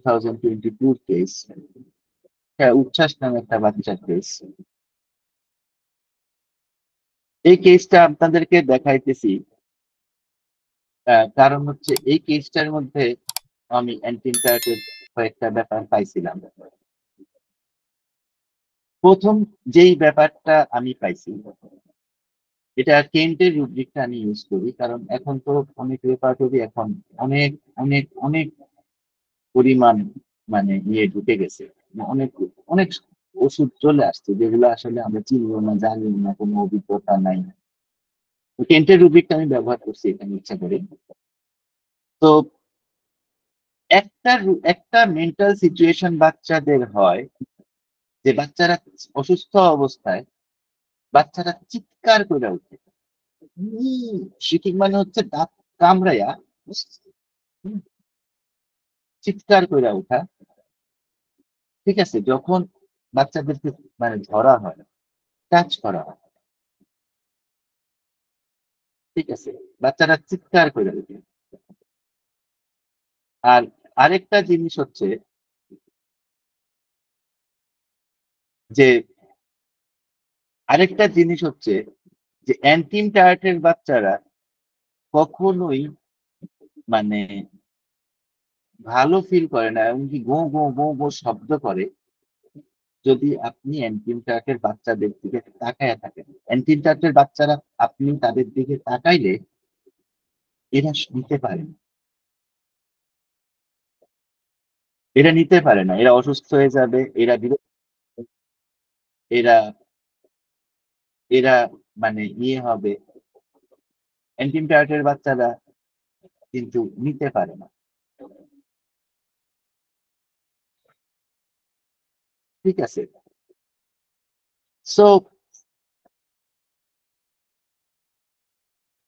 2022 case, হ্যাঁ উচ্ছ্বাস নামে একটা বাচ্চার কেস। এই কেসটা আপনাদেরকে দেখাইতেছি, কারণ হচ্ছে এই কেসটার মধ্যে আমি অ্যান্টিনটার্টের কয়েকটা ব্যাপার পাইছিলাম। প্রথম যেই ব্যাপারটা আমি পাইছি, এটা কেন্টের রুব্রিকটা আমি ইউজ করি, কারণ এখন তো অনেক রেপার্টরি এখন অনেক অনেক অনেক পরিমাণ মানে ইয়ে ঢুকে গেছে, অনেক অনেক ওষুধ চলে আসছে যেগুলো আসলে আমরা চিনবো না, জানি না, কোনো অভিজ্ঞতা নাই। তো কেন্টের রুব্রিকটা আমি ব্যবহার করছি এখানে ইচ্ছা করে। তো একটা মেন্টাল সিচুয়েশন বাচ্চাদের হয় যে বাচ্চারা অসুস্থ অবস্থায় বাচ্চারা চিৎকার করে ওঠে। শিখিং মানে হচ্ছে দাঁত কামড়াইয়া হুম, চিৎকার করে ওঠা। ঠিক আছে, যখন বাচ্চাদেরকে মানে ধরা হয়, টাচ করা হয়, ঠিক আছে, বাচ্চারা চিৎকার করে ওঠে। আর আরেকটা জিনিস হচ্ছে যে আরেকটা জিনিস হচ্ছে যে অ্যান্টিম টায়ার্টের বাচ্চারা কখনোই মানে ভালো ফিল করে না, এমনকি গো গো গো গো শব্দ করে যদি আপনি অ্যান্টিম টায়ার্টের বাচ্চাদের দিকে তাকায় থাকেন। অ্যান্টিম টায়ার্টের বাচ্চারা আপনি তাদের দিকে তাকাইলে এরা নিতে পারে না, এরা নিতে পারে না, এরা অসুস্থ হয়ে যাবে, এরা বিরক্ত, এরা এরা মানে ইয়ে হবে। অ্যান্টিম টায়ার্টের বাচ্চারা কিন্তু নিতে পারে না। ঠিক আছে, সো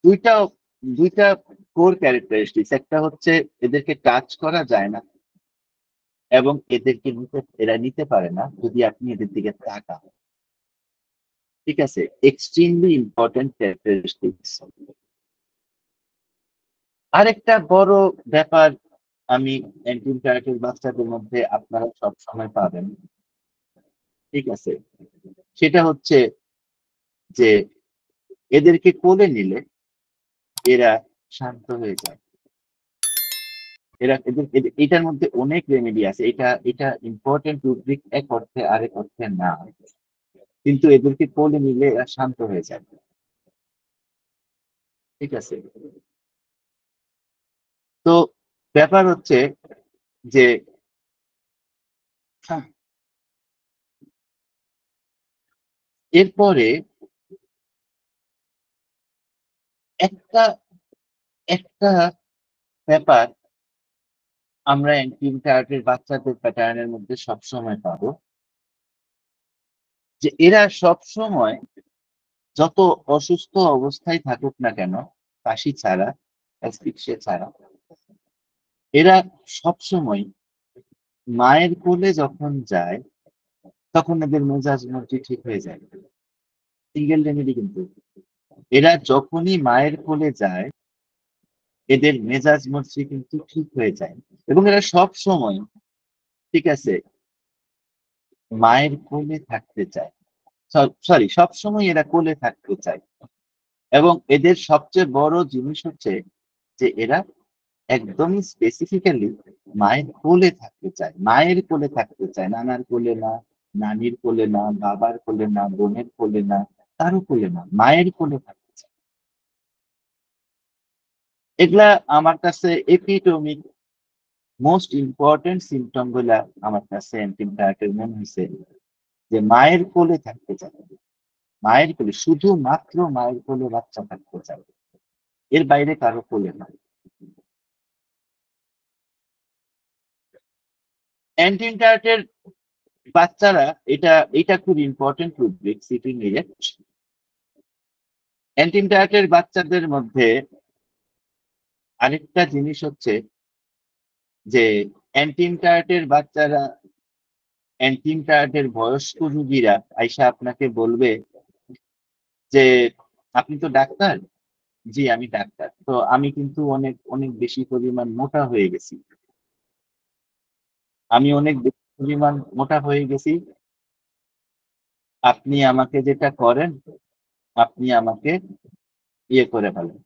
দুইটা দুইটা কোর ক্যারেক্টারিস্টিক্স, একটা হচ্ছে এদেরকে টাচ করা যায় না এবং এদেরকে এরা নিতে পারে না যদি আপনি এদের দিকে তাকান। ঠিক আছে, এক্সট্রিমলি ইম্পর্টেন্ট ক্যারেক্টারিস্টিক্স। আরেকটা বড় ব্যাপার আমি অ্যান্টিম টায়ার্টের বাচ্চাদের মধ্যে আপনারা সব সময় পাবেন, ঠিক আছে, সেটা হচ্ছে যে এদেরকে কোলে নিলে এরা শান্ত হয়ে যায়। এটার মধ্যে অনেক রেমেডি আছে, এটা এটা ইম্পর্টেন্ট রুব্রিক এক অর্থে, আরেক অর্থে না, কিন্তু এদেরকে কোলে নিলে এরা শান্ত হয়ে যায়। ঠিক আছে, তো ব্যাপার হচ্ছে যে হ্যাঁ, এরপরে একটা একটা ব্যাপার আমরা অ্যান্টিম টায়ার্টের বাচ্চাদের প্যাটার্নের মধ্যে সবসময় পাবো, যে এরা সব সময় যত অসুস্থ অবস্থায় থাকুক না কেন, কাশি ছাড়া, অ্যাসফিক্সিয়া ছাড়া, এরা সবসময় মায়ের কোলে যখন যায় তখন এদের মেজাজ মর্জি ঠিক হয়ে যায়। সিঙ্গেল রেমেডি কিন্তু, এরা যখনই মায়ের কোলে যায় এদের মেজাজ মর্জি কিন্তু ঠিক হয়ে যায়, এবং এরা সব সময়, ঠিক আছে, মায়ের কোলে থাকতে চায়। সরি, সব সময় এরা কোলে থাকতে চায়। এবং এদের সবচেয়ে বড় জিনিস হচ্ছে যে এরা একদমই স্পেসিফিক্যালি মায়ের কোলে থাকতে চায়, মায়ের কোলে থাকতে চায়, নানার কোলে না, নানির কোলে না, বাবার কোলে না, বোনের কোলে না, কারো কোলে না, মায়ের কোলে থাকতে চায়। এগুলা আমার কাছে এপিটমিক মোস্ট ইম্পর্টেন্ট সিমটম গুলা আমার কাছে অ্যান্টিবায়োটিক মনে হয়েছে, যে মায়ের কোলে থাকতে চায়, মায়ের কোলে, শুধুমাত্র মায়ের কোলে বাচ্চা থাকতে চায়, এর বাইরে কারো কোলে না। অ্যান্টিবায়োটিকের বাচ্চারা, এটা এটা খুব ইম্পর্টেন্ট রুব্রিক সিটিং এর। অ্যান্টিবায়োটিকের বাচ্চাদের মধ্যে আরেকটা জিনিস হচ্ছে যে অ্যান্টিবায়োটিকের বাচ্চারা, অ্যান্টিবায়োটিকের বয়স্ক রুগীরা আইসা আপনাকে বলবে যে আপনি তো ডাক্তার, জি আমি ডাক্তার, তো আমি কিন্তু অনেক অনেক বেশি পরিমাণ মোটা হয়ে গেছি। আমি অনেক বেশি পরিমাণ মোটা হয়ে গেছি, আপনি আমাকে যেটা করেন, আপনি আমাকে ইয়ে করে ফেলেন,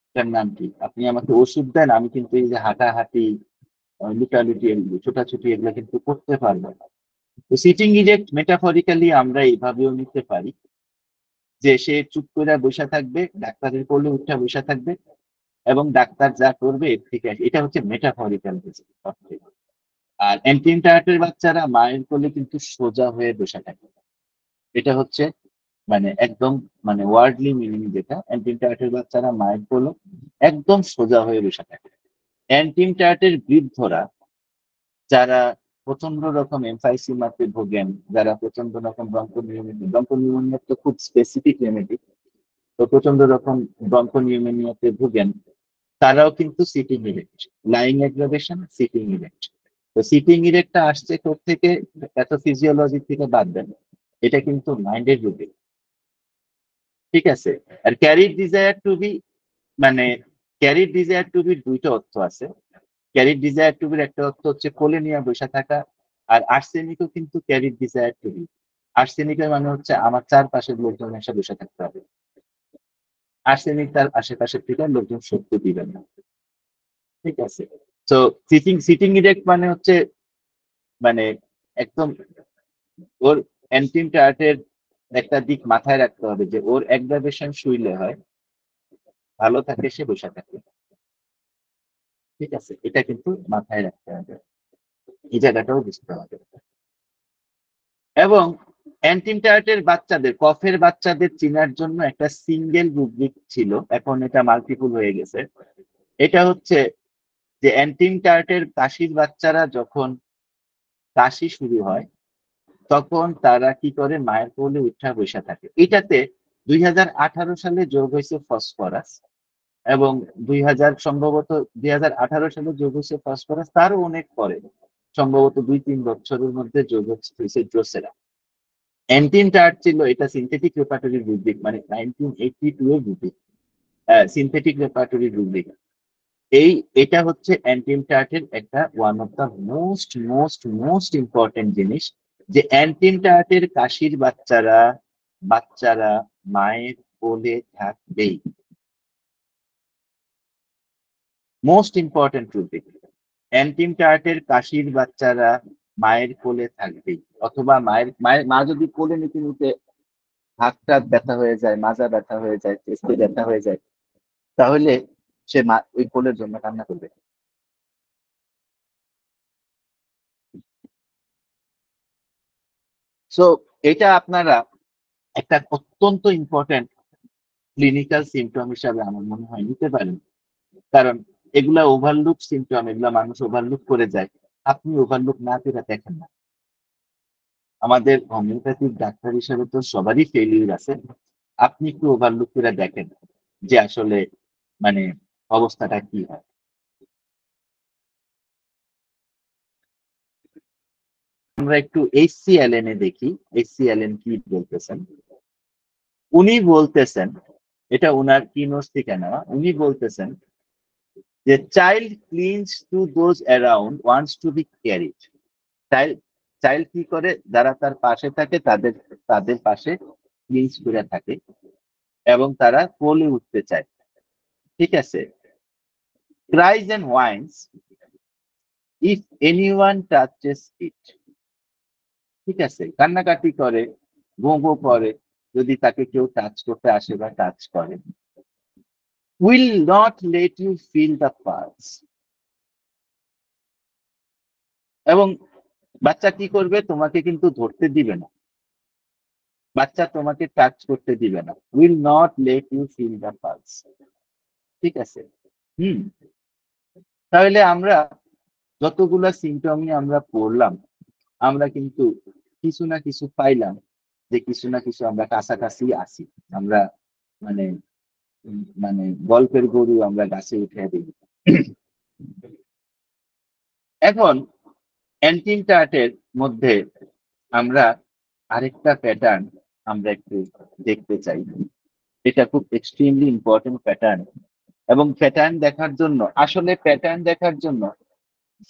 এটার নাম কি, আপনি আমাকে ওষুধ দেন, আমি কিন্তু এই যে হাঁটাহাঁটি, লুটালুটি, ছোটাছুটি এগুলো কিন্তু করতে পারবো না। তো সিটিং ইরেক্ট মেটাফরিক্যালি আমরা এইভাবেও নিতে পারি যে সে চুপ করে বসে থাকবে, ডাক্তারের কোলে উঠে বসে থাকবে, এবং ডাক্তার যা করবে এর থেকে এটা হচ্ছে মেটাফরিক্যাল। আর অ্যান্টিনটার্টের বাচ্চারা মায়ের কোলে কিন্তু সোজা হয়ে বসে থাকে। এটা হচ্ছে মানে একদম মানে ওয়ার্ডলি মিনিং যেটা, অ্যান্টিনটার্টের বাচ্চারা মায়ের কোলে একদম সোজা হয়ে বসে থাকে। অ্যান্টিনটার্টের বৃদ্ধরা যারা প্রচন্ড রকম এমফাইসিমাতে ভোগেন, যারা প্রচন্ড রকম ব্রঙ্কোনিউমোনিয়া তো খুব স্পেসিফিক রেমেডি, তো প্রচন্ড রকম ব্রঙ্কোনিউমোনিয়াতে ভোগেন, তারাও কিন্তু sitting erect, lying aggravation, sitting erect. তো সিটিং ইরেক্টটা আসছে থেকে প্যাথোফিজিওলজি থেকে বাদ দেন, এটা কিন্তু মাইন্ডের রোগে। ঠিক আছে। আর ক্যারিড ডিজায়ার টু বি, মানে ক্যারিড ডিজায়ার টু বির দুইটা অর্থ আছে। ক্যারিড ডিজায়ার টু বির একটা অর্থ হচ্ছে কোলে নিয়ে বসে থাকা, আর আর্সেনিকও কিন্তু ক্যারিড ডিজায়ার টু বি। আর্সেনিকের মানে হচ্ছে আমার চারপাশের লোকজন এসে বসে থাকতে হবে, আর্সেনিক তার আশেপাশের থেকে লোকজন শক্তি দিবেন না। ঠিক আছে। তো সিটিং সিটিং ইরেক্ট মানে হচ্ছে মানে একদম ওর অ্যান্টিন টার্টের একটা দিক মাথায় রাখতে হবে যে ওর অ্যাগ্রাভেশন শুইলে হয়, ভালো থাকে সে বসে থাকে। ঠিক আছে, এটা কিন্তু মাথায় রাখতে হবে, এই জায়গাটাও বুঝতে হবে। এবং অ্যান্টিনটার্টের বাচ্চাদের, কফের বাচ্চাদের চিনার জন্য একটা সিঙ্গেল রুব্রিক ছিল, এখন এটা মাল্টিপুল হয়ে গেছে। এটা হচ্ছে যে অ্যান্টিনটার্টের কাশির বাচ্চারা যখন কাশি শুরু হয় তখন তারা কি করে, মায়ের কোলে উঠা বসে থাকে। এটাতে 2018 সালে যোগ হয়েছে ফসফরাস, এবং সম্ভবত 2018 সালে যোগ হয়েছে ফসফরাস, তারও অনেক পরে, সম্ভবত 2-3 বছরের মধ্যে যোগ হয়েছে ড্রোসেরা। অ্যান্টিন টার্ট ছিল এটা সিনথেটিক রেপার্টরি রুব্রিক, মানে 1982 এর রুব্রিক, সিনথেটিক রেপার্টরি রুব্রিক। এটা হচ্ছে অ্যান্টিন টার্টের একটা one of the most most most important জিনিস, যে অ্যান্টিন টার্টের কাশির বাচ্চারা বাচ্চারা মায়ের কোলে থাকবেই। মোস্ট ইম্পর্টেন্ট রুব্রিক, অ্যান্টিন টার্টের কাশির বাচ্চারা মায়ের কোলে থাকবেই, অথবা মায়ের মায়ের মা যদি কোলে নিতে নিতে হাত টাত ব্যথা হয়ে যায়, মাজা ব্যথা হয়ে যায়, চেস্টে ব্যথা হয়ে যায়, তাহলে সে মা ওই কোলের জন্য কান্না করবে। সো এটা আপনারা একটা অত্যন্ত ইম্পর্টেন্ট ক্লিনিক্যাল সিমটম হিসাবে আমার মনে হয় নিতে পারেন, কারণ এগুলা ওভারলুক সিমটম, এগুলা মানুষ ওভারলুক করে যায়। আপনি ওভারলুক না করে দেখেন না। আমাদের হোমিওপ্যাথিক ডাক্তার হিসেবে তো সবারই ফেলিউর আছে, আপনি একটু ওভারলুক করে দেখেন যে আসলে মানে অবস্থাটা কি হয়। আমরা একটু HCLN এ দেখি, HCLN কি বলতেছেন। উনি বলতেছেন, এটা উনার কি নোটস থেকে নেওয়া, উনি বলতেছেন যে child clings to those around wants to be carried. Child child কি করে, যারা তার পাশে থাকে তাদের তাদের পাশে ক্লিনস করে থাকে, এবং তারা কোলে উঠতে চায়। ঠিক আছে। Cries and whines if anyone touches it. ঠিক আছে, কান্নাকাটি করে, গো গো করে যদি তাকে কেউ টাচ করতে আসে বা টাচ করে। Will not let you feel the pulse. এবং বাচ্চা কি করবে, তোমাকে কিন্তু ধরতে দিবে না, বাচ্চা তোমাকে টাচ করতে দিবে না, will not let you feel the pulse. ঠিক আছে। হুম। তাহলে আমরা যতগুলা সিমটমই আমরা পড়লাম, আমরা কিন্তু কিছু না কিছু পাইলাম, যে কিছু না কিছু আমরা কাছাকাছি আছি। আমরা মানে মানে গল্পের গরু আমরা গাছে উঠে দিই। এখন অ্যান্টিনটার্টের মধ্যে আমরা আরেকটা প্যাটার্ন আমরা একটু দেখতে চাই, এটা খুব এক্সট্রিমলি ইম্পর্টেন্ট প্যাটার্ন। এবং প্যাটার্ন দেখার জন্য, আসলে প্যাটার্ন দেখার জন্য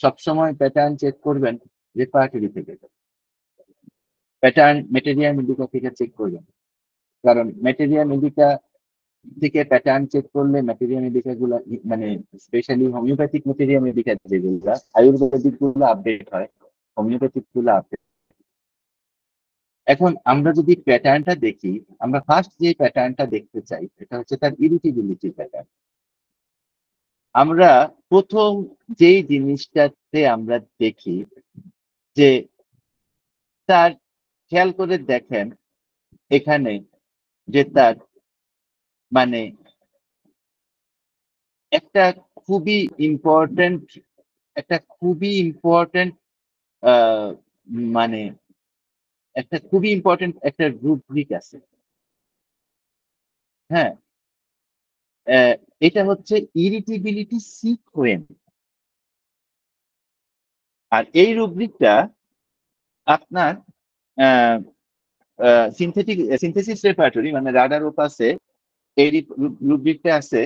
সবসময় প্যাটার্ন চেক করবেন রেপার্টরি থেকে, প্যাটার্ন ম্যাটেরিয়া মেডিকা থেকে চেক করবেন। কারণ ম্যাটেরিয়া মেডিকা থেকে প্যাটার্ন চেক করলে ম্যাটেরিয়া মেডিকা গুলা মানে স্পেশালি হোমিওপ্যাথিক ম্যাটেরিয়া মেডিকা যেগুলা, আয়ুর্বেদিক গুলো আপডেট হয়, হোমিওপ্যাথিক গুলো আপডেট। এখন আমরা যদি প্যাটার্নটা দেখি, আমরা ফার্স্ট যে প্যাটার্নটা দেখতে চাই এটা হচ্ছে তার ইরিটেবিলিটি প্যাটার্ন। আমরা প্রথম যেই জিনিসটাতে আমরা দেখি যে তার, খেয়াল করে দেখেন এখানে যে তার মানে একটা খুবই ইম্পর্টেন্ট, একটা খুবই ইম্পর্টেন্ট মানে একটা খুবই ইম্পর্টেন্ট একটা রুব্রিক আছে। হ্যাঁ, এটা হচ্ছে ইরিটেবিলিটি সিকোয়েন্স। আর এই রুব্রিকটা আপনার সিনথেসিস রেপার্টরি মানে রাডার ওপাসে এই রুব্রিকটা আছে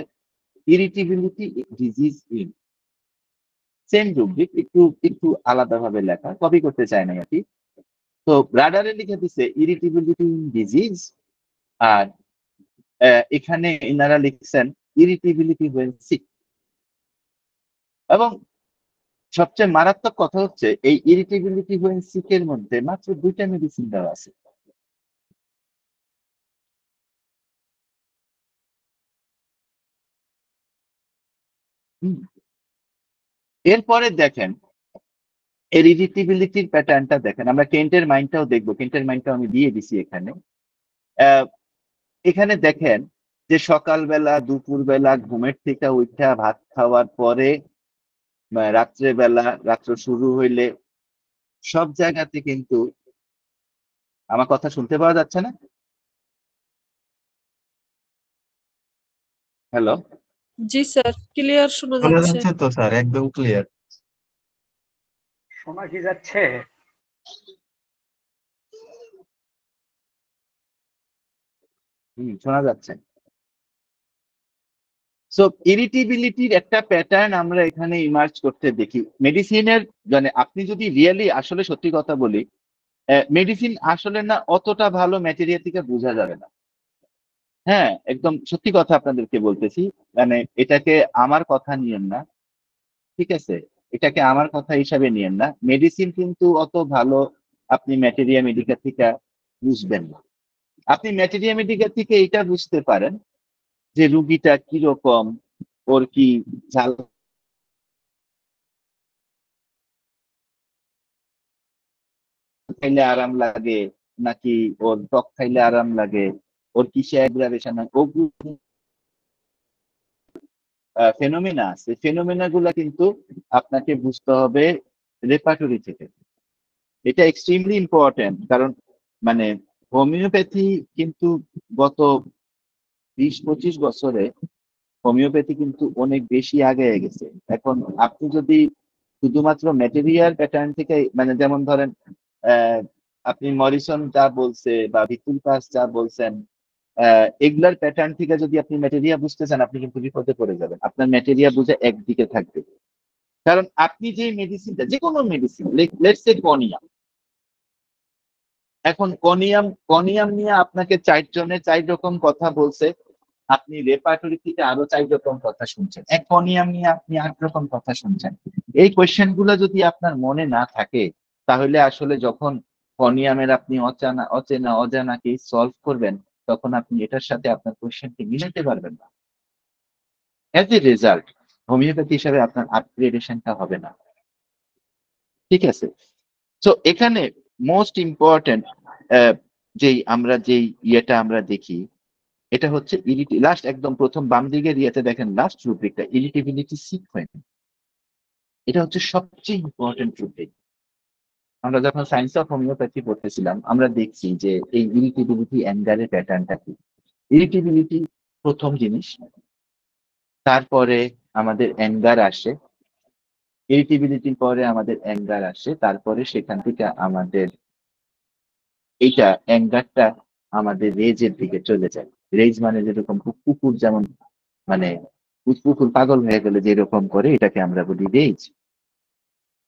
irritability disease in. Same rubric, একটু একটু আলাদাভাবে লেখা, কপি করতে চায় না আর কি। তো রাডারে লিখে দিচ্ছে ইরিটেবিলিটি ইন ডিজিজ, আর এখানে ইনারা লিখছেন ইরিটেবিলিটি হোয়েন সিক। এবং সবচেয়ে মারাত্মক কথা হচ্ছে এই ইরিটেবিলিটি হোয়েন সিকের মধ্যে মাত্র 2টা মেডিসিন দেওয়া আছে। এরপরে দেখেন এর ইরিটেবিলিটির প্যাটার্নটা দেখেন, আমরা কেন্টের মাইন্ডটাও দেখবো, কেন্টের মাইন্ডটাও আমি দিয়ে দিছি এখানে। এখানে দেখেন যে সকালবেলা, দুপুরবেলা ঘুমের থেকে উঠা ভাত খাওয়ার পরে, রাত্রেবেলা, রাত্র শুরু হইলে সব জায়গাতে কিন্তু, আমার কথা শুনতে পাওয়া যাচ্ছে না? হ্যালো? জি স্যার, ক্লিয়ার শোনা শোনা যাচ্ছে। যাচ্ছে তো স্যার, একদম ক্লিয়ার। শোনা কি যাচ্ছে? শোনা যাচ্ছে। সো ইরিটেবিলিটির একটা প্যাটার্ন আমরা এখানে ইমার্জ করতে দেখি মেডিসিনের। মানে আপনি যদি রিয়েলি আসলে সত্যি কথা বলি, মেডিসিন আসলে না অতটা ভালো ম্যাটেরিয়া থেকে বোঝা যাবে না। হ্যাঁ, একদম সত্যি কথা আপনাদেরকে বলতেছি। মানে এটাকে আমার কথা নিয়েন না, ঠিক আছে? এটাকে আমার কথা হিসাবে নিয়েন না। মেডিসিন কিন্তু অত ভালো আপনি ম্যাটেরিয়া মেডিকা থেকে বুঝবেন না। আপনি ম্যাটেরিয়া মেডিকা থেকে এটা বুঝতে পারেন যে রুগীটা কিরকম, ওর কি ঝাল খাইলে আরাম লাগে, নাকি ওর টক খাইলে আরাম লাগে, ওর কিসে অ্যাগ্রাভেশন হয়, ওগুলো ফেনোমেনা আছে। ফেনোমেনা গুলা কিন্তু আপনাকে বুঝতে হবে রেপার্টরি থেকে। এটা এক্সট্রিমলি ইম্পর্টেন্ট, কারণ মানে হোমিওপ্যাথি কিন্তু গত 20-25 বছরে হোমিওপ্যাথি কিন্তু অনেক বেশি আগে গেছে। এখন আপনি যদি শুধুমাত্র ম্যাটেরিয়াল প্যাটার্ন থেকে, মানে যেমন ধরেন আহ, আপনি মরিসন যা বলছে বা ভিতুল পাস যা বলছেন, এগুলার প্যাটার্ন থেকে যদি আপনি ম্যাটেরিয়া বুঝতে চান, আপনি কিন্তু বিপদে পড়ে যাবেন। আপনার ম্যাটেরিয়া বুঝে একদিকে থাকবে। কারণ আপনি যে মেডিসিনটা, যে কোনো মেডিসিন, লেটস সে কনিয়াম, এখন কনিয়াম কনিয়াম নিয়ে আপনাকে 4 জনে 4 রকম কথা বলছে, আপনি রেপার্টরি থেকে আরো 4 রকম কথা শুনছেন, এক কনিয়াম নিয়ে আপনি 8 রকম কথা শুনছেন। এই কোয়েশ্চেন গুলো যদি আপনার মনে না থাকে, তাহলে আসলে যখন কনিয়ামের আপনি অজানা অচেনা অজানাকে সলভ করবেন, তখন আপনি এটার সাথে আপনার কোয়েশ্চেনকে মিলাতে পারবেন না। অ্যাজ এ রেজাল্ট হোমিওপ্যাথি হিসাবে আপনার আপগ্রেডেশনটা হবে না, ঠিক আছে? তো এখানে মোস্ট ইম্পর্টেন্ট যেই ইয়েটা আমরা দেখি, এটা হচ্ছে লাস্ট একদম প্রথম বাম দিকের ইয়েতে দেখেন, লাস্ট রুব্রিকটা ইরিটেবিলিটি সিকোয়েন্স। এটা হচ্ছে সবচেয়ে ইম্পর্টেন্ট রুব্রিক। আমরা যখন সায়েন্স অফ হোমিওপ্যাথি পড়তেছিলাম, আমরা দেখছি যে এই ইরিটেবিলিটি অ্যাঙ্গারের প্যাটার্নটা কি। ইরিটেবিলিটি প্রথম জিনিস, তারপরে আমাদের অ্যাঙ্গার আসে, ইরিটেবিলিটির পরে আমাদের অ্যাঙ্গার আসে, তারপরে সেখান থেকে আমাদের এইটা অ্যাঙ্গারটা আমাদের রেজের দিকে চলে যায়। রেজ মানে যেরকম কুকুর যেমন, মানে কুকুর পাগল হয়ে গেলে যেরকম করে, এটাকে আমরা বলি রেজ।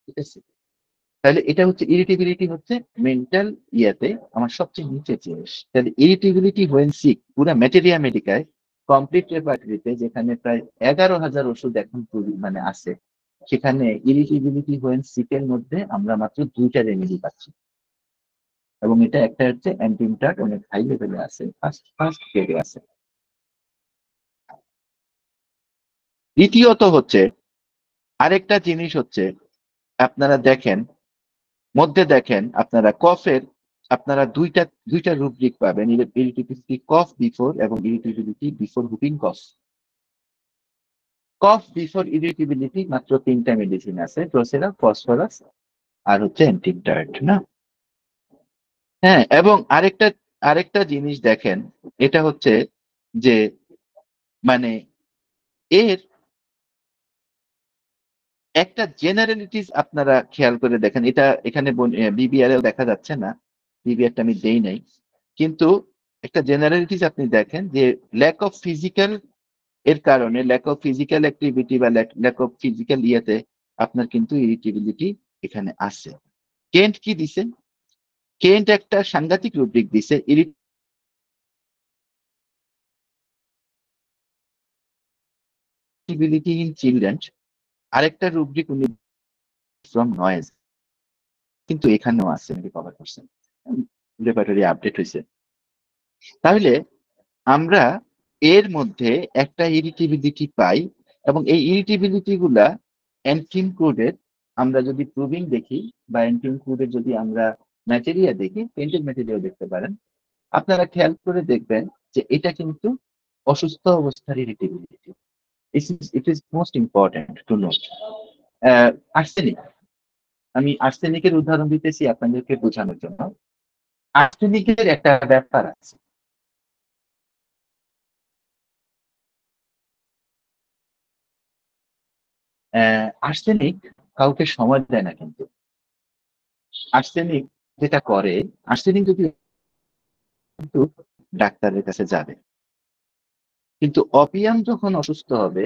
ঠিক আছে? তাহলে এটা হচ্ছে ইরিটেবিলিটি, হচ্ছে মেন্টাল ইয়াতে আমার সবচেয়ে নিচের জিনিস। তাহলে ইরিটেবিলিটি হোয়েন সিক, পুরা ম্যাটেরিয়া মেডিকায় কমপ্লিট রেপার্টরিতে যেখানে প্রায় 11,000 ওষুধ এখন মানে আছে, সেখানে ইরিটেবিলিটি হোয়েন সিকের মধ্যে আমরা মাত্র 2টা রেমেডি পাচ্ছি, এবং এটা একটা হচ্ছে অ্যান্টিমটাট, অনেক হাই লেভেলে আছে, ফার্স্ট ফার্স্ট গ্রেডে আছে। দ্বিতীয়ত হচ্ছে আরেকটা জিনিস হচ্ছে, আপনারা দেখেন আপনারা কফের, আপনারা দুইটা দুইটা রুব্রিক পাবেন, ইরিটেবিলিটি কফ বিফোর এবং ইরিটেবিলিটি বিফোর হুপিং কফ। কফ বিফোর ইরিটেবিলিটি মাত্র 3টা মেডিসিন আছে, প্রোসেরা, ফসফরাস আর হচ্ছে অ্যান্টিমটাট না। হ্যাঁ, এবং আরেকটা আরেকটা জিনিস দেখেন, এটা হচ্ছে যে মানে এর একটা জেনারেলিটিস আপনারা খেয়াল করে দেখেন, এটা এখানে বিবিআর এও দেখা যাচ্ছে না, বিবিআরটা আমি দেই নাই, কিন্তু একটা জেনারেলিটিস আপনি দেখেন যে ল্যাক অফ ফিজিক্যাল এর কারণে, ল্যাক অফ ফিজিক্যাল অ্যাক্টিভিটি বা ল্যাক অফ ফিজিক্যাল ইয়েতে আপনার কিন্তু ইরিটেবিলিটি এখানে আছে। কেন্ট কি দিছে? কেন্ট একটা সাংঘাতিক রুব্রিক দিছে, ইরিটেবিলিটি ইন চিলড্রেন। আরেকটা রুব্রিক উনি ফ্রম নয়েজ, কিন্তু এখানেও আছে, উনি কভার করছেন, রেপার্টরি আপডেট হয়েছে। তাহলে আমরা এর মধ্যে একটা ইরিটেবিলিটি পাই, এবং এই ইরিটেবিলিটি গুলা এনক্রিমকোডেড, আমরা যদি প্রুভিং দেখি বা এনক্রিমকোডেড যদি আমরা ম্যাটেরিয়া দেখি, পেন্টেড ম্যাটেরিয়া দেখতে পারেন, আপনারা খেয়াল করে দেখবেন যে এটা কিন্তু অসুস্থ অবস্থার irritability. It is most important to note. Arsenic, আমি আর্সেনিকের উদাহরণ দিতেছি আপনাদেরকে বোঝানোর জন্য। আর্সেনিকের একটা ব্যাপার আছে, আর্সেনিক কাউকে সময় দেয় না, কিন্তু আর্সেনিক যেটা করে, আর্সেনিক যদি কিন্তু ডাক্তারের কাছে যাবে, কিন্তু অপিয়াম যখন অসুস্থ হবে,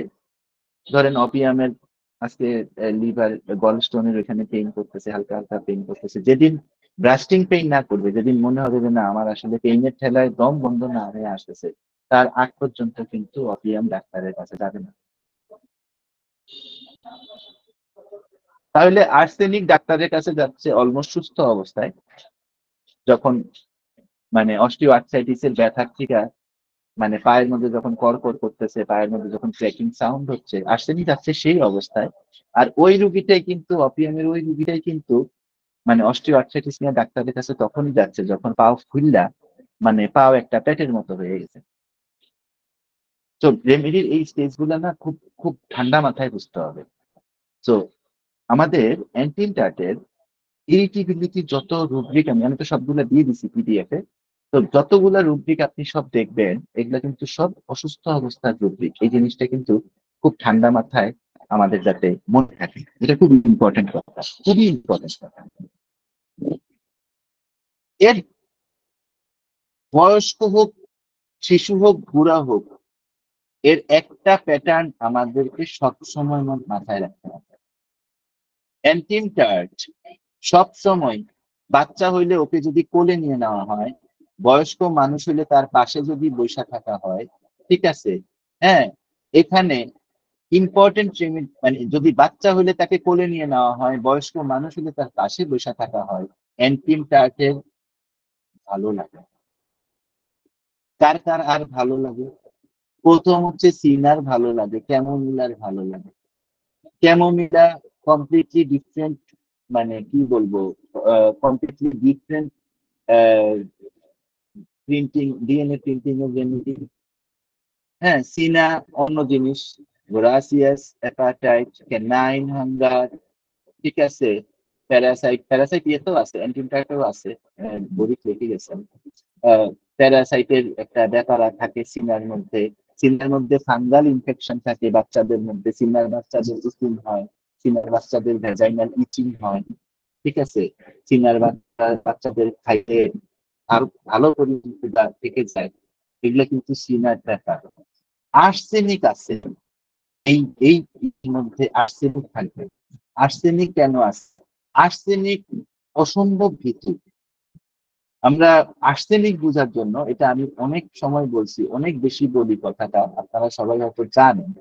ধরেন অপিয়ামের আজকে লিভার গল স্টোনের ওইখানে পেইন করতেছে, হালকা হালকা পেইন করতেছে, যেদিন ব্রাস্টিং পেইন না করবে, যেদিন মনে হবে যে না আমার আসলে পেইনের ঠেলায় দম বন্ধ না হয়ে আসতেছে, তার আগ পর্যন্ত কিন্তু অপিয়াম ডাক্তারের কাছে যাবে না। তাহলে আর্সেনিক ডাক্তারের কাছে যাচ্ছে অলমোস্ট সুস্থ অবস্থায়, যখন মানে অস্টিও আর্থ্রাইটিসের ব্যথা থেকে, মানে পায়ের মধ্যে যখন কড়কড় করতেছে, পায়ের মধ্যে যখন ক্র্যাকিং সাউন্ড হচ্ছে, আর্সেনিক যাচ্ছে সেই অবস্থায়। আর ওই রুগীটাই কিন্তু, অপিয়ামের ওই রুগীটাই কিন্তু মানে অস্টিও আর্থ্রাইটিস নিয়ে ডাক্তারের কাছে তখনই যাচ্ছে যখন পাও ফুললা, মানে পাও একটা পেটের মতো হয়ে গেছে। তো রেমেডির এই স্টেজ গুলা না খুব খুব ঠান্ডা মাথায় বুঝতে হবে। তো আমাদের অ্যান্টিমটাটের ইরিটেবিলিটি যত রুব্রিক, আমি তো সবগুলো দিয়ে দিছি পিডিএফ এ, তো যতগুলা রুব্রিক আপনি সব দেখবেন, এগুলা কিন্তু সব অসুস্থ অবস্থার রুব্রিক। এই জিনিসটা কিন্তু খুব ঠান্ডা মাথায় আমাদের যাতে মনে থাকে, এটা খুব ইম্পর্টেন্ট কথা, খুবই ইম্পর্টেন্ট কথা। এর বয়স্ক হোক, শিশু হোক, বুড়া হোক, এর একটা প্যাটার্ন আমাদেরকে সবসময় মাথায় রাখতে হবে। অ্যান্টিমটার্ট সবসময়, বাচ্চা হইলে ওকে যদি কোলে নিয়ে নেওয়া হয়, বয়স্ক মানুষ হইলে তার পাশে যদি বসে থাকা হয়, ঠিক আছে, হ্যাঁ, এখানে ইম্পর্টেন্ট মানে যদি বাচ্চা হইলে তাকে কোলে নিয়ে নেওয়া হয়, বয়স্ক মানুষ হইলে তার পাশে বসে থাকা হয়, অ্যান্টিমটার্টের ভালো লাগে। কার কার আর ভালো লাগে? প্রথম হচ্ছে সিনার ভালো লাগে, ক্যামোমিলার ভালো লাগে। ক্যামোমিলা কমপ্লিটলি ডিফারেন্ট, মানে কি বলবো, completely different printing, DNA printing এর রেমেডি। হ্যাঁ, সিনা অন্য জিনিস, ভোরাসিয়াস, অ্যাপাটাইট, ক্যানাইন হাঙ্গার, ঠিক আছে, প্যারাসাইট, প্যারাসাইট ইয়েতেও আছে, অ্যান্টিমটাইটেও আছে, বডি লিখে গেছেন। প্যারাসাইটের একটা ব্যাপার থাকে সিনার মধ্যে, সিনার মধ্যে ফাঙ্গাল ইনফেকশন থাকে বাচ্চাদের মধ্যে, সিনার বাচ্চাদের উকুন হয়, সিনার বাচ্চাদের ভ্যাজাইনাল ইচিং হয়, ঠিক আছে, সিনার বাচ্চাদের খাইতে আরো ভালো করে থেকে যায়, এগুলো কিন্তু সিনার ব্যাপার। আর্সেনিক আছে, এই এই মধ্যে আর্সেনিক থাকবে। আর্সেনিক কেন আছে? আর্সেনিক অসম্ভব ভীতু। আমরা আর্সেনিক বোঝার জন্য, এটা আমি অনেক সময় বলছি, অনেক বেশি বলি কথাটা, আপনারা সবাই হয়তো জানেন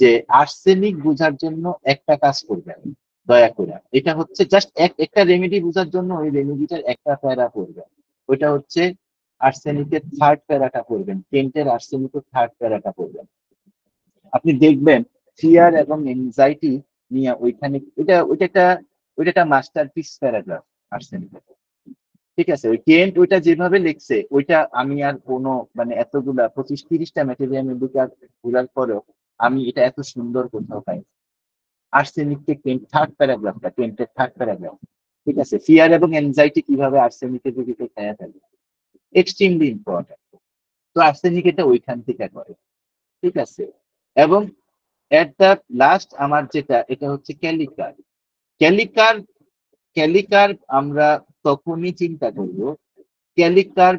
যে আর্সেনিক বোঝার জন্য একটা কাজ করবেন দয়া করে। এটা হচ্ছে জাস্ট একটা রেমেডি বোঝার জন্য ওই রেমেডিটার একটা প্যারা পড়বেন। ওইটা হচ্ছে আর্সেনিকের থার্ড প্যারাটা পড়বেন, কেন্টের আর্সেনিকের থার্ড প্যারাটা পড়বেন। আপনি দেখবেন ফিয়ার এবং এনজাইটি নিয়ে ওইখানে ওইটা একটা মাস্টারপিস প্যারাগ্রাফ আর্সেনিকের। ঠিক আছে, ওই কেন্ট ওইটা যেভাবে লিখছে, ওইটা আমি আর কোনো মানে এতগুলা 25-30টা ম্যাটেরিয়াল ঘুরার পরেও আমি এটা এত সুন্দর কোথাও পাই। আর্সেনিককে কেন্ট থার্ড প্যারাগ্রাফটা, কেন্টের থার্ড প্যারাগ্রাফ। ঠিক আছে, ফিয়ার এবং এনজাইটি কিভাবে আর্সেনিকের দিকে খেয়া ফেলে, এক্সট্রিমলি ইম্পর্টেন্ট। তো আর্সেনিক এটা ওইখান থেকে করে। ঠিক আছে, এবং এট দ্য লাস্ট আমার যেটা, এটা হচ্ছে ক্যালিকার। ক্যালিকার ক্যালিকার আমরা তখনই চিন্তা করব, ক্যালিকার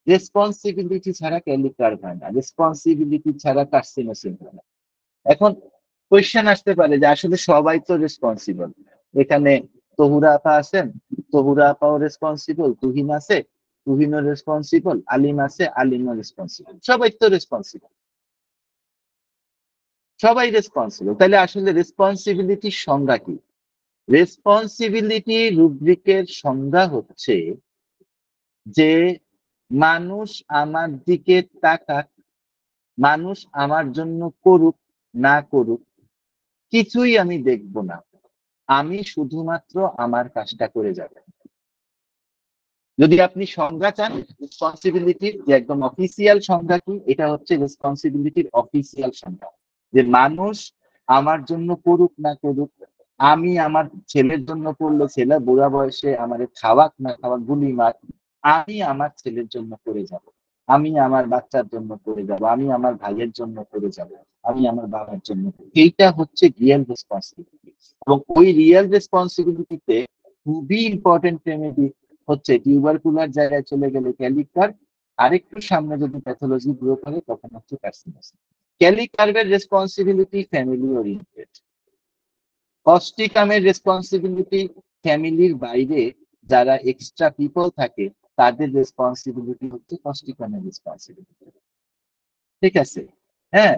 রেসপন্সিবিলিটি ছাড়া ক্যালিকার হয় না, রেসপন্সিবিলিটি ছাড়া কার্সিনোসিন হয় না। এখন কোয়েশ্চেন আসতে পারে যে আসলে সবাই তো রেসপন্সিবল, এখানে তহুরা আপা আছেন, তহুরা আপাও রেসপন্সিবল, তুহিন আছে, তুহিনও রেসপন্সিবল, আলিম আছে, আলিমও রেসপন্সিবল, সবাই তো রেসপন্সিবল, সবাই রেসপন্সিবল। তাহলে আসলে রেসপন্সিবিলিটির সংজ্ঞা কি? রেসপন্সিবিলিটি রুব্রিকের সংজ্ঞা হচ্ছে যে মানুষ আমার দিকে তাকাক, মানুষ আমার জন্য করুক না করুক, কিছুই আমি দেখব না, আমি শুধুমাত্র আমার কাজটা করে যাব। যদি আপনি সংজ্ঞা চান রেসপন্সিবিলিটির, যে একদম অফিসিয়াল সংজ্ঞা কি, এটা হচ্ছে রেসপন্সিবিলিটির অফিসিয়াল সংজ্ঞা, যে মানুষ আমার জন্য করুক না করুক, আমি আমার ছেলের জন্য করলে ছেলে বুড়া বয়সে আমার খাওয়াক না খাওয়াক গুলি মার, আমি আমার ছেলের জন্য করে যাব, আমি আমার বাচ্চার জন্য করে যাব, আমি আমার ভাইয়ের জন্য করে যাব, আমি আমার বাবার জন্য। এইটা হচ্ছে রিয়েল রেসপন্সিবিলিটি। এবং ওই রিয়েল রেসপন্সিবিলিটিতে খুবই ইম্পর্টেন্ট রেমেডি হচ্ছে টিউবারকুলার জায়গায় চলে গেলে ক্যালিকার, আরেকটু সামনে যদি প্যাথোলজি গ্রো করে তখন হচ্ছে কার্সিনোসিস। ক্যালিকার্ভের রেসপন্সিবিলিটি ফ্যামিলি ওরিয়েন্টেড, কস্টিকামের রেসপন্সিবিলিটি ফ্যামিলির বাইরে যারা এক্সট্রা পিপল থাকে তাদের রেসপন্সিবিলিটি হচ্ছে কস্টিকামের রেসপন্সিবিলিটি। ঠিক আছে, হ্যাঁ,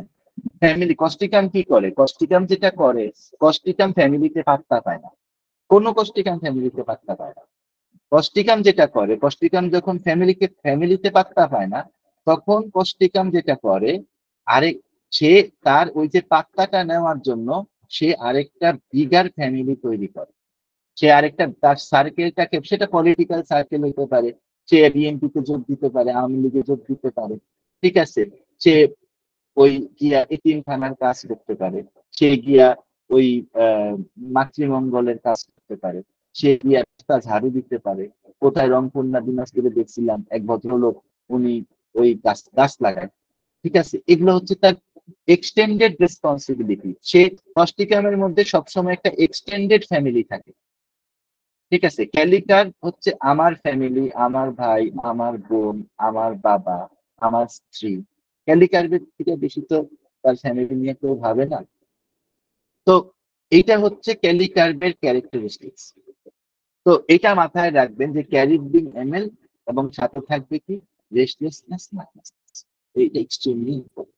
ফ্যামিলি কস্টিকাম কি করে, কস্টিকাম যেটা করে, কস্টিকাম ফ্যামিলিতে পাত্তা পায় না, কোনো কস্টিকাম ফ্যামিলিতে পাত্তা পায় না। কস্টিকাম যেটা করে, কস্টিকাম যখন ফ্যামিলিতে পাত্তা পায় না, তখন কস্টিকাম যেটা করে, আরেক সে তার ওই যে পাত্তাটা নেওয়ার জন্য সে আরেকটা বিগার ফ্যামিলি তৈরি করে। সে আরেকটা তার সার্কেলটাকে, সেটা পলিটিক্যাল সার্কেল হতে পারে, সে বিএনপিতে যোগ দিতে পারে, আওয়ামী লীগে যোগ দিতে পারে। ঠিক আছে, সে ওই গিয়া এতিমখানার কাজ করতে পারে, সে গিয়া ওই মাতৃমঙ্গলের কাজ করতে পারে, সে গিয়া রাস্তা ঝাড়ু দিতে পারে। কোথায় রংপুর না দিনাজপুরে দেখছিলাম এক ভদ্রলোক, উনি ওই গাছ গাছ লাগায়। ঠিক আছে, এগুলো হচ্ছে তার এক্সটেন্ডেড রেসপন্সিবিলিটি। সে কস্টিকামের মধ্যে সবসময় একটা এক্সটেন্ডেড ফ্যামিলি থাকে। ঠিক আছে, ক্যালিকার হচ্ছে আমার ফ্যামিলি, আমার ভাই, আমার বোন, আমার বাবা, আমার স্ত্রী। ক্যালিকার্ভের থেকে বেশি তো তার ফ্যামিলি নিয়ে কেউ ভাবে না। তো এইটা হচ্ছে ক্যালিকার্ভের ক্যারেক্টারিস্টিক্স। তো এটা মাথায় রাখবেন যে ক্যারিড বিং এমএল এবং সাথে থাকবে কি রেস্টলেসনেস, এইটা এক্সট্রিমলি ইম্পর্টেন্ট।